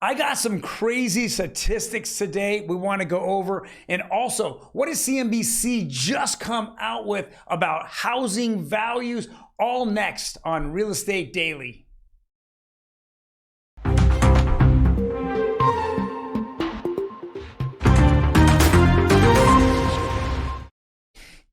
I got some crazy statistics today we want to go over. And also, what does CNBC just come out with about housing values? All next on Real Estate Daily.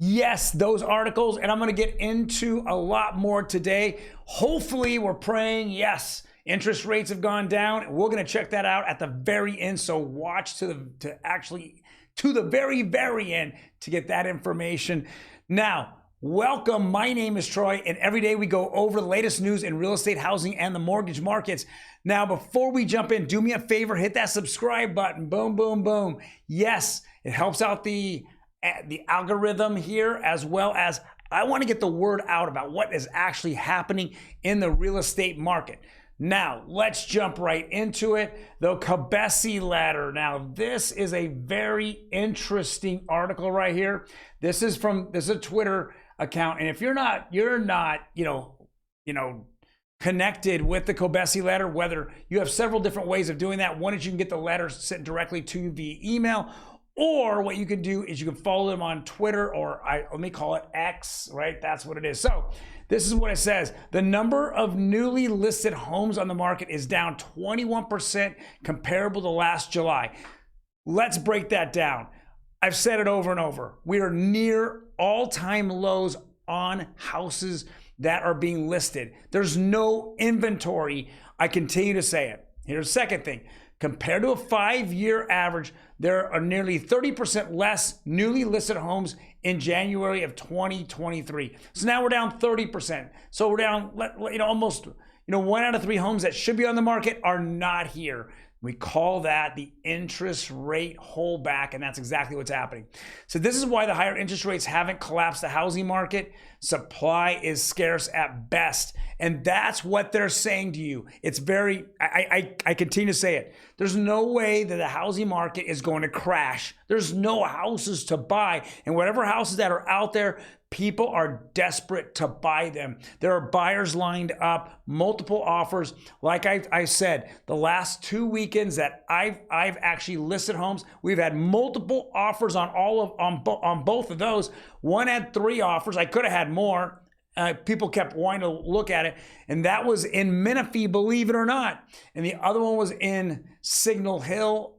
Yes, those articles, and I'm going to get into a lot more today. Hopefully, we're praying, yes, interest rates have gone down. We're going to check that out at the very end, so watch to the very end to get that information. Now, welcome. My name is Troy, and every day we go over the latest news in real estate, housing, and the mortgage markets. Now, before we jump in, do me a favor, hit that subscribe button. Boom, boom, boom. Yes, it helps out the algorithm here, as well as I want to get the word out about what is actually happening in the real estate market. Now, let's jump right into it. The Kobeissi ladder. Now, this is a very interesting article right here. This is a Twitter account, and if you're not connected with the Kobeissi ladder, whether you have several different ways of doing that. One is you can get the letter sent directly to you via email, or what you can do is you can follow them on Twitter, or let me call it X, right? That's what it is. So this is what it says. The number of newly listed homes on the market is down 21% comparable to last July. Let's break that down. I've said it over and over. We are near all-time lows on houses that are being listed. There's no inventory. I continue to say it. Here's the second thing. Compared to a 5-year average, there are nearly 30% less newly listed homes in January of 2023. So now we're down 30%. So we're down, almost, 1 out of 3 homes that should be on the market are not here. We call that the interest rate holdback, and that's exactly what's happening. So this is why the higher interest rates haven't collapsed the housing market. Supply is scarce at best, and that's what they're saying to you. It's very, I continue to say it. There's no way that the housing market is going to crash. There's no houses to buy, and whatever houses that are out there, people are desperate to buy them. There are buyers lined up, multiple offers. Like I said, the last 2 weekends that I've actually listed homes, we've had multiple offers on both of those. One had 3 offers. I could have had more. People kept wanting to look at it, and that was in Menifee, believe it or not. And the other one was in Signal Hill,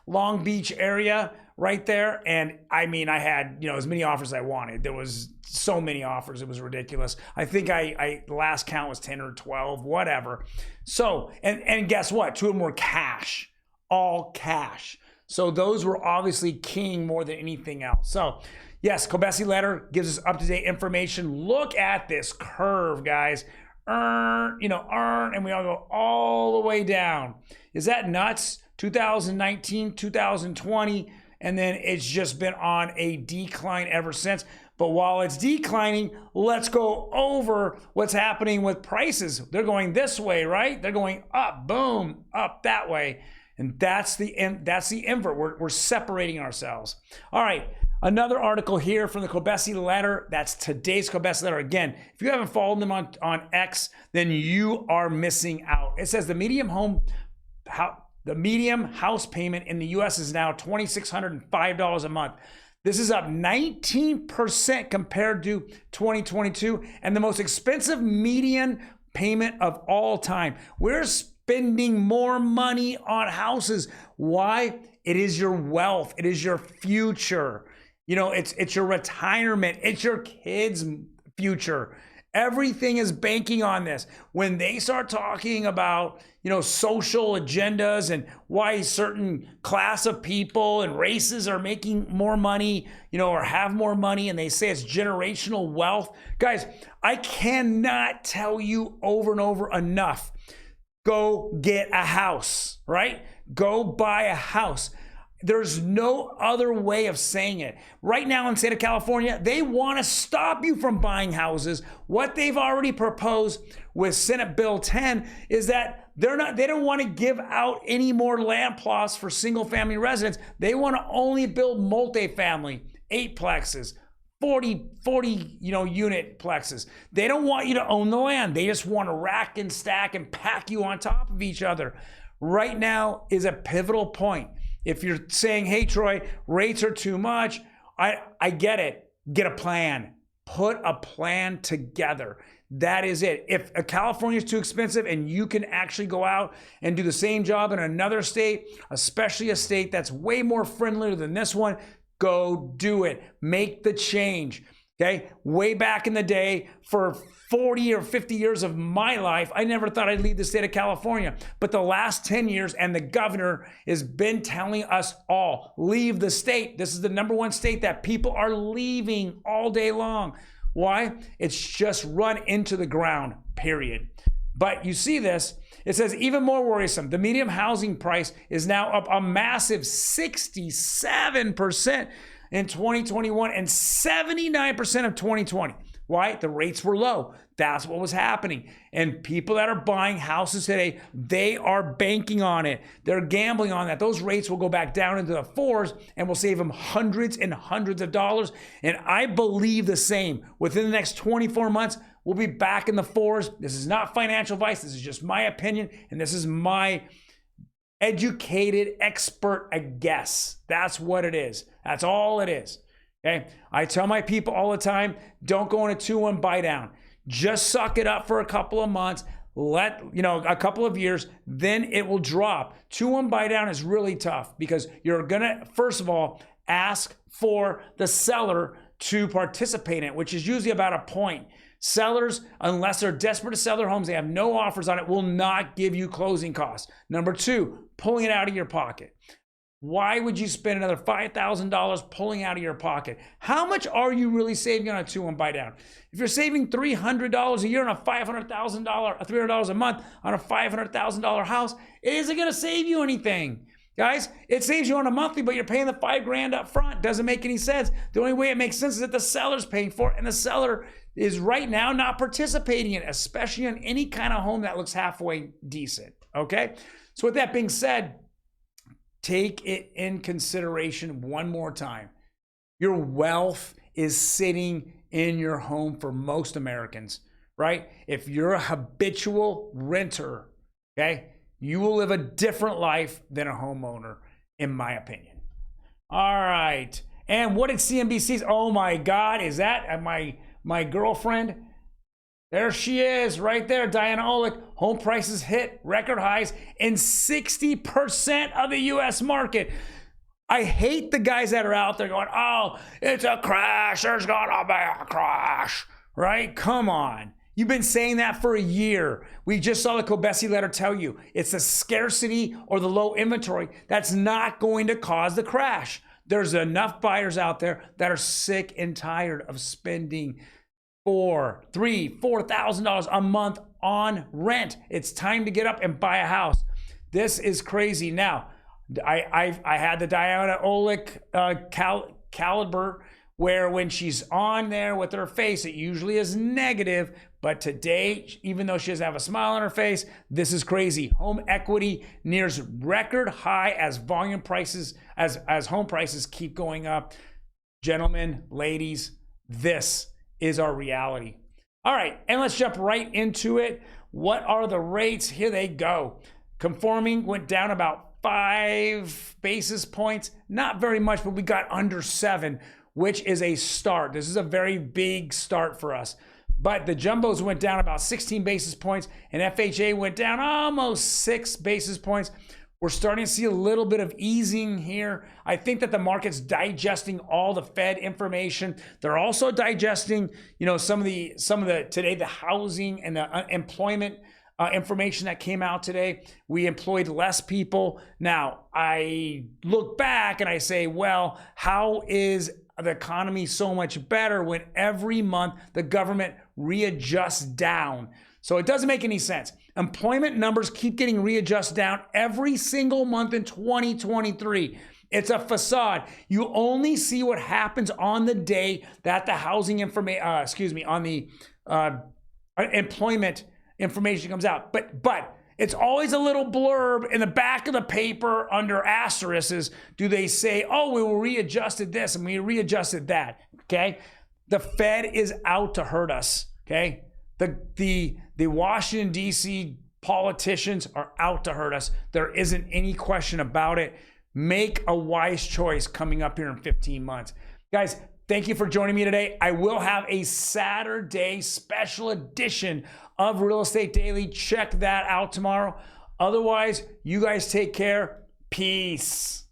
Long Beach area, right there. And I mean, I had, as many offers as I wanted. There was so many offers. It was ridiculous. I think the last count was 10 or 12, whatever. So, and guess what? 2 of them were cash, all cash. So those were obviously king more than anything else. So yes, Kobeissi letter gives us up-to-date information. Look at this curve, guys. And we all go all the way down. Is that nuts? 2019, 2020, and then it's just been on a decline ever since. But while it's declining, let's go over what's happening with prices. They're going this way, right? They're going up, boom, up that way. And that's the invert. We're separating ourselves. All right, another article here from the Kobeissi letter. That's today's Kobeissi letter. Again, if you haven't followed them on X, then you are missing out. It says the median house payment in the U.S. is now $2,605 a month. This is up 19% compared to 2022, and the most expensive median payment of all time. We're spending more money on houses. Why? It is your wealth. It is your future. It's your retirement. It's your kids' future. Everything is banking on this. When they start talking about, social agendas and why certain class of people and races are making more money, or have more money, and they say it's generational wealth. Guys, I cannot tell you over and over enough. Go get a house, right? Go buy a house. There's no other way of saying it. Right now in the state of California, they want to stop you from buying houses. What they've already proposed with Senate Bill 10 is that they don't want to give out any more land plots for single family residents. They want to only build multifamily, 8plexes, 40 unit plexes. They don't want you to own the land. They just want to rack and stack and pack you on top of each other. Right now is a pivotal point. If you're saying, hey, Troy, rates are too much, I get it. Get a plan. Put a plan together. That is it. If California is too expensive and you can actually go out and do the same job in another state, especially a state that's way more friendlier than this one, go do it. Make the change. Okay? Way back in the day, for 40 or 50 years of my life, I never thought I'd leave the state of California. But the last 10 years, and the governor has been telling us all, leave the state. This is the #1 state that people are leaving all day long. Why? It's just run into the ground, period. But you see this, it says even more worrisome. The median housing price is now up a massive 67% in 2021 and 79% of 2020. Why? The rates were low. That's what was happening. And people that are buying houses today, they are banking on it. They're gambling on that. Those rates will go back down into the 4s and will save them hundreds and hundreds of dollars. And I believe the same. Within the next 24 months, we'll be back in the 4s. This is not financial advice. This is just my opinion. And this is my educated expert guess. That's what it is. That's all it is. Okay. I tell my people all the time, don't go in a 2-1 buy down. Just suck it up for a couple of months, a couple of years, then it will drop. 2-1 buy down is really tough because you're gonna, first of all, ask for the seller to participate in it, which is usually about a point. Sellers, unless they're desperate to sell their homes, they have no offers on it, will not give you closing costs. Number 2, pulling it out of your pocket. Why would you spend another $5,000 pulling out of your pocket? How much are you really saving on a 2-1 buy down? If you're saving $300 a year on a $500,000, $300 a month on a $500,000 house, it isn't going to save you anything. Guys, it saves you on a monthly, but you're paying the $5,000 up front. Doesn't make any sense. The only way it makes sense is that the seller's paying for it, and the seller is right now not participating in it, especially on any kind of home that looks halfway decent. Okay? So with that being said, take it in consideration one more time. Your wealth is sitting in your home for most Americans, right? If you're a habitual renter, okay, you will live a different life than a homeowner, in my opinion. All right. And what did CNBC's, oh my God, is that my girlfriend? There she is right there, Diana Olick. Home prices hit record highs in 60% of the U.S. market. I hate the guys that are out there going, oh, it's a crash. There's gonna be a crash, right? Come on. You've been saying that for a year. We just saw the Kobesi letter tell you it's the scarcity or the low inventory that's not going to cause the crash. There's enough buyers out there that are sick and tired of spending $4,000 a month on rent. It's time to get up and buy a house. This is crazy. Now, I had the Diana Olick caliber where when she's on there with her face, it usually is negative. But today, even though she doesn't have a smile on her face, this is crazy. Home equity nears record high as volume prices, as home prices keep going up. Gentlemen, ladies, this is our reality. All right, and let's jump right into it. What are the rates? Here they go. Conforming went down about 5 basis points. Not very much, but we got under 7, which is a start. This is a very big start for us. But the jumbos went down about 16 basis points, and FHA went down almost 6 basis points. We're starting to see a little bit of easing here. I think that the market's digesting all the Fed information. They're also digesting, some of the today, the housing and the employment information that came out today. We employed less people. Now, I look back and I say, well, how is the economy so much better when every month the government readjusts down? So it doesn't make any sense. Employment numbers keep getting readjusted down every single month in 2023. It's a facade. You only see what happens on the day that the housing information, on the employment information comes out. But it's always a little blurb in the back of the paper under asterisks. Do they say, oh, we readjusted this and we readjusted that? Okay. The Fed is out to hurt us, okay? The Washington, D.C. politicians are out to hurt us. There isn't any question about it. Make a wise choice coming up here in 15 months. Guys, thank you for joining me today. I will have a Saturday special edition of Real Estate Daily. Check that out tomorrow. Otherwise, you guys take care. Peace.